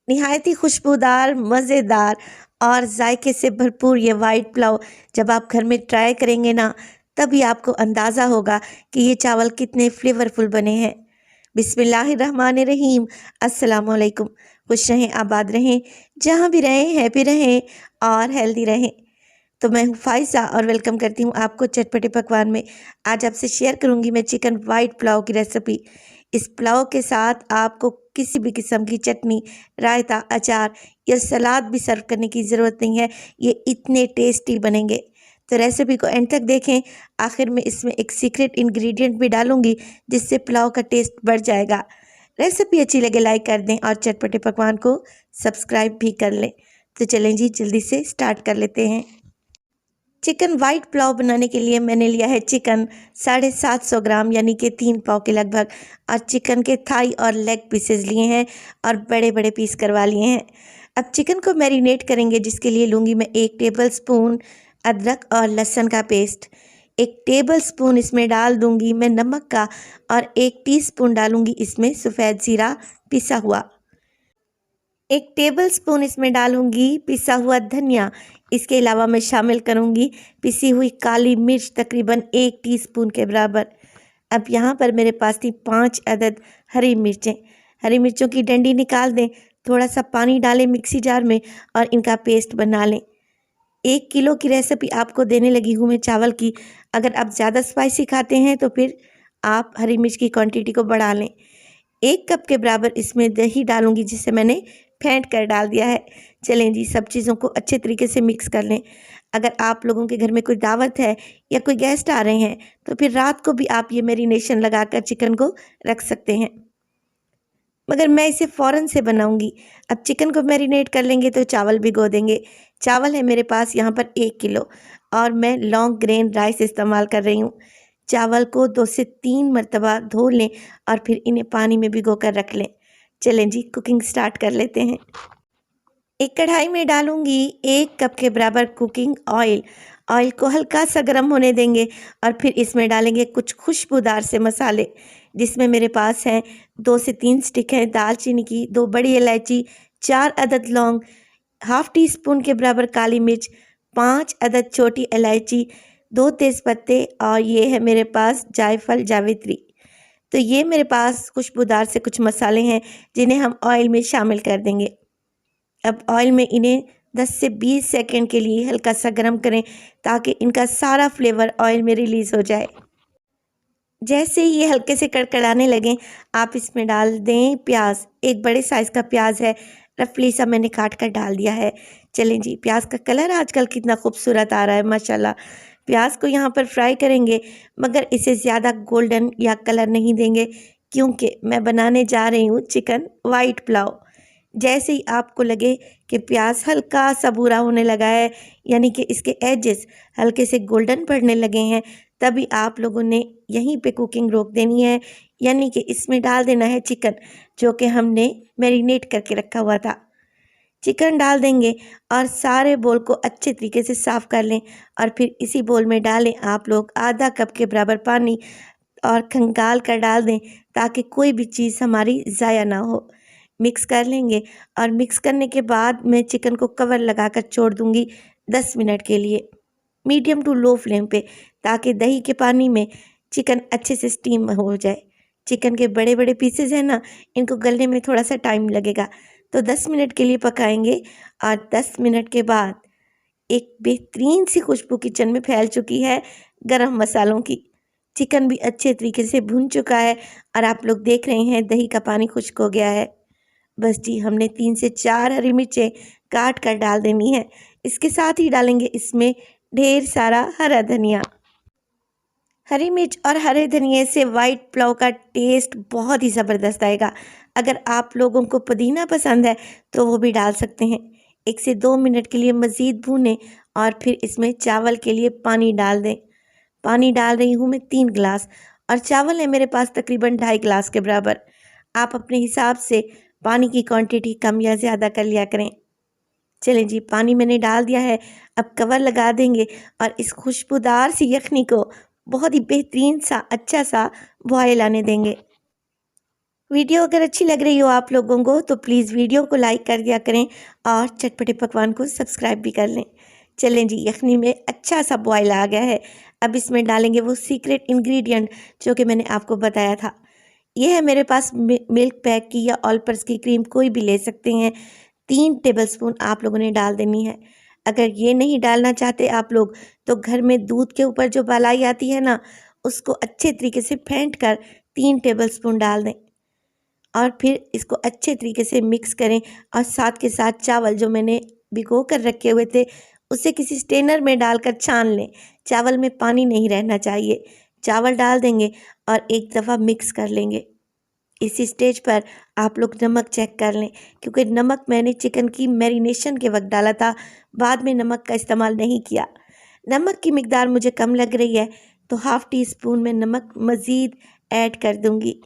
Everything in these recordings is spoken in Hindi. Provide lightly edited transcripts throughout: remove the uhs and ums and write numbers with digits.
निहायत ही खुशबूदार, मज़ेदार और जायके से भरपूर ये वाइट पुलाव जब आप घर में ट्राई करेंगे ना, तभी आपको अंदाज़ा होगा कि ये चावल कितने फ्लेवरफुल बने हैं। बिस्मिल्लाहिर्रहमानिर्रहीम। अस्सलाम वालेकुम। खुश रहें, आबाद रहें, जहाँ भी रहें हैप्पी रहें और हेल्दी रहें। तो मैं हूँ फ़ाइज़ा और वेलकम करती हूँ आपको चटपटे पकवान में। आज आपसे शेयर करूँगी मैं चिकन वाइट पुलाव की रेसिपी। इस पुलाव के साथ आपको किसी भी किस्म की चटनी, रायता, अचार या सलाद भी सर्व करने की ज़रूरत नहीं है। ये इतने टेस्टी बनेंगे। तो रेसिपी को एंड तक देखें। आखिर में इसमें एक सीक्रेट इंग्रेडिएंट भी डालूँगी जिससे पुलाव का टेस्ट बढ़ जाएगा। रेसिपी अच्छी लगे लाइक कर दें और चटपटे पकवान को सब्सक्राइब भी कर लें। तो चलें जी, जल्दी से स्टार्ट कर लेते हैं। चिकन वाइट पुलाव बनाने के लिए मैंने लिया है चिकन 750 ग्राम यानी कि 3 पाव के लगभग, और चिकन के थाई और लेग पीसेस लिए हैं और बड़े बड़े पीस करवा लिए हैं। अब चिकन को मैरिनेट करेंगे, जिसके लिए लूँगी मैं 1 टेबल स्पून अदरक और लहसुन का पेस्ट। 1 टेबल स्पून इसमें डाल दूँगी मैं नमक का, और 1 टीस्पून डालूँगी इसमें सफ़ेद ज़ीरा पिसा हुआ। 1 टेबल स्पून इसमें डालूंगी पिसा हुआ धनिया। इसके अलावा मैं शामिल करूंगी पिसी हुई काली मिर्च तकरीबन 1 टीस्पून के बराबर। अब यहाँ पर मेरे पास थी 5 अदद हरी मिर्चें। हरी मिर्चों की डंडी निकाल दें, थोड़ा सा पानी डालें मिक्सी जार में और इनका पेस्ट बना लें। 1 किलो की रेसिपी आपको देने लगी हूँ मैं चावल की। अगर आप ज़्यादा स्पाइसी खाते हैं तो फिर आप हरी मिर्च की क्वांटिटी को बढ़ा लें। 1 कप के बराबर इसमें दही डालूंगी, जिसे मैंने फेंट कर डाल दिया है। चलें जी, सब चीज़ों को अच्छे तरीके से मिक्स कर लें। अगर आप लोगों के घर में कोई दावत है या कोई गेस्ट आ रहे हैं तो फिर रात को भी आप ये मैरिनेशन लगाकर चिकन को रख सकते हैं, मगर मैं इसे फ़ौरन से बनाऊंगी। अब चिकन को मैरिनेट कर लेंगे तो चावल भिगो देंगे। चावल है मेरे पास यहाँ पर 1 किलो, और मैं लॉन्ग ग्रेन राइस इस्तेमाल कर रही हूँ। चावल को 2 से 3 मरतबा धो लें और फिर इन्हें पानी में भिगो कर रख लें। चलें जी, कुकिंग स्टार्ट कर लेते हैं। एक कढ़ाई में डालूंगी 1 कप के बराबर कुकिंग ऑयल। ऑयल को हल्का सा गर्म होने देंगे और फिर इसमें डालेंगे कुछ खुशबूदार से मसाले, जिसमें मेरे पास हैं 2 से 3 स्टिक हैं दालचीनी की, 2 बड़ी इलायची, 4 अदद लौंग, हाफ टी स्पून के बराबर काली मिर्च, 5 अदद छोटी इलायची, 2 तेज़पत्ते, और ये है मेरे पास जायफल जावित्री। तो ये मेरे पास खुशबूदार से कुछ मसाले हैं जिन्हें हम ऑयल में शामिल कर देंगे। अब ऑयल में इन्हें 10 से 20 सेकंड के लिए हल्का सा गर्म करें ताकि इनका सारा फ्लेवर ऑयल में रिलीज़ हो जाए। जैसे ही ये हल्के से कड़कड़ाने लगें, आप इसमें डाल दें प्याज। 1 बड़े साइज़ का प्याज है, रफली सा मैंने काट कर डाल दिया है। चलें जी, प्याज का कलर आजकल कितना खूबसूरत आ रहा है माशाल्लाह। प्याज को यहाँ पर फ्राई करेंगे, मगर इसे ज़्यादा गोल्डन या कलर नहीं देंगे, क्योंकि मैं बनाने जा रही हूँ चिकन वाइट पुलाव। जैसे ही आपको लगे कि प्याज हल्का सा भूरा होने लगा है, यानी कि इसके एजेस हल्के से गोल्डन पड़ने लगे हैं, तभी आप लोगों ने यहीं पे कुकिंग रोक देनी है, यानी कि इसमें डाल देना है चिकन, जो कि हमने मैरिनेट करके रखा हुआ था। चिकन डाल देंगे और सारे बोल को अच्छे तरीके से साफ़ कर लें, और फिर इसी बोल में डालें आप लोग आधा कप के बराबर पानी और खंगाल कर डाल दें, ताकि कोई भी चीज़ हमारी ज़ाया ना हो। मिक्स कर लेंगे, और मिक्स करने के बाद मैं चिकन को कवर लगाकर छोड़ दूंगी 10 मिनट के लिए मीडियम टू लो फ्लेम पे, ताकि दही के पानी में चिकन अच्छे से स्टीम हो जाए। चिकन के बड़े बड़े पीसेज हैं ना, इनको गलने में थोड़ा सा टाइम लगेगा, तो 10 मिनट के लिए पकाएंगे। और 10 मिनट के बाद एक बेहतरीन सी खुशबू किचन में फैल चुकी है गरम मसालों की। चिकन भी अच्छे तरीके से भुन चुका है, और आप लोग देख रहे हैं दही का पानी खुश्क हो गया है। बस जी, हमने 3 से 4 हरी मिर्चें काट कर डाल देनी है। इसके साथ ही डालेंगे इसमें ढेर सारा हरा धनिया। हरी मिर्च और हरे धनिए से वाइट पुलाव का टेस्ट बहुत ही ज़बरदस्त आएगा। अगर आप लोगों को पुदीना पसंद है तो वो भी डाल सकते हैं। 1 से 2 मिनट के लिए मज़ीद भूनें, और फिर इसमें चावल के लिए पानी डाल दें। पानी डाल रही हूँ मैं 3 गिलास, और चावल है मेरे पास तकरीबन 2.5 गिलास के बराबर। आप अपने हिसाब से पानी की क्वांटिटी कम या ज़्यादा कर लिया करें। चलें जी, पानी मैंने डाल दिया है। अब कवर लगा देंगे और इस खुशबूदार सी यखनी को बहुत ही बेहतरीन सा अच्छा सा बॉयल आने देंगे। वीडियो अगर अच्छी लग रही हो आप लोगों को तो प्लीज़ वीडियो को लाइक कर दिया करें और चटपटे पकवान को सब्सक्राइब भी कर लें। चलें जी, यखनी में अच्छा सा बॉयल आ गया है। अब इसमें डालेंगे वो सीक्रेट इंग्रेडिएंट जो कि मैंने आपको बताया था। ये है मेरे पास मिल्क पैक की या ऑल पर्पस की क्रीम, कोई भी ले सकते हैं। 3 टेबलस्पून आप लोगों ने डाल देनी है। अगर ये नहीं डालना चाहते आप लोग तो घर में दूध के ऊपर जो मलाई आती है ना, उसको अच्छे तरीके से फेंट कर 3 टेबलस्पून डाल दें और फिर इसको अच्छे तरीके से मिक्स करें। और साथ के साथ चावल जो मैंने भिगो कर रखे हुए थे उसे किसी स्ट्रेनर में डालकर छान लें। चावल में पानी नहीं रहना चाहिए। चावल डाल देंगे और एक दफ़ा मिक्स कर लेंगे। इसी स्टेज पर आप लोग नमक चेक कर लें, क्योंकि नमक मैंने चिकन की मैरिनेशन के वक्त डाला था, बाद में नमक का इस्तेमाल नहीं किया। नमक की मिकदार मुझे कम लग रही है तो हाफ़ टी स्पून में नमक मज़ीद ऐड कर दूंगी।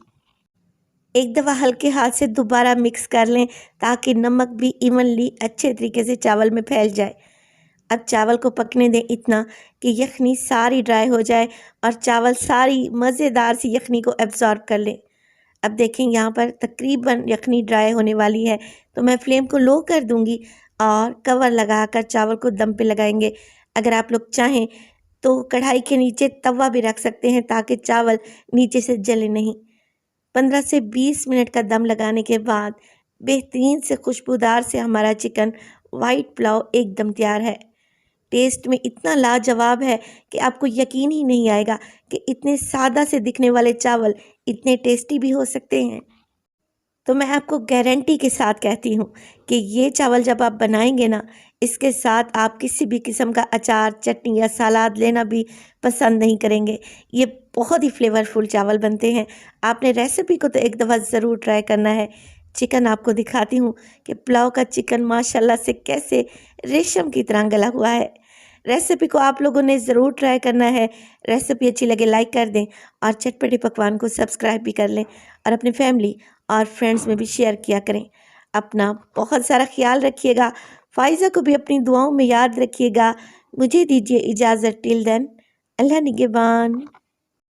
एक दफ़ा हल्के हाथ से दोबारा मिक्स कर लें ताकि नमक भी इवनली अच्छे तरीके से चावल में फैल जाए। अब चावल को पकने दें इतना कि यखनी सारी ड्राई हो जाए और चावल सारी मज़ेदार सी यखनी को एब्जॉर्ब कर लें। अब देखें यहाँ पर तकरीबन यखनी ड्राई होने वाली है तो मैं फ्लेम को लो कर दूंगी और कवर लगाकर चावल को दम पे लगाएंगे। अगर आप लोग चाहें तो कढ़ाई के नीचे तवा भी रख सकते हैं ताकि चावल नीचे से जले नहीं। 15 से 20 मिनट का दम लगाने के बाद बेहतरीन से खुशबूदार से हमारा चिकन वाइट पुलाव एकदम तैयार है। टेस्ट में इतना लाजवाब है कि आपको यकीन ही नहीं आएगा कि इतने सादा से दिखने वाले चावल इतने टेस्टी भी हो सकते हैं। तो मैं आपको गारंटी के साथ कहती हूँ कि ये चावल जब आप बनाएंगे ना, इसके साथ आप किसी भी किस्म का अचार, चटनी या सलाद लेना भी पसंद नहीं करेंगे। ये बहुत ही फ्लेवरफुल चावल बनते हैं। आपने रेसिपी को तो एक दफ़ा ज़रूर ट्राई करना है। चिकन आपको दिखाती हूँ कि पुलाव का चिकन माशाल्लाह से कैसे रेशम की तरह गला हुआ है। रेसिपी को आप लोगों ने ज़रूर ट्राई करना है। रेसिपी अच्छी लगे लाइक कर दें और चटपटे पकवान को सब्सक्राइब भी कर लें और अपनी फैमिली और फ्रेंड्स में भी शेयर किया करें। अपना बहुत सारा ख्याल रखिएगा। फ़ाइज़ा को भी अपनी दुआओं में याद रखिएगा। मुझे दीजिए इजाज़त। टिल देन, अल्लाह निगहबान।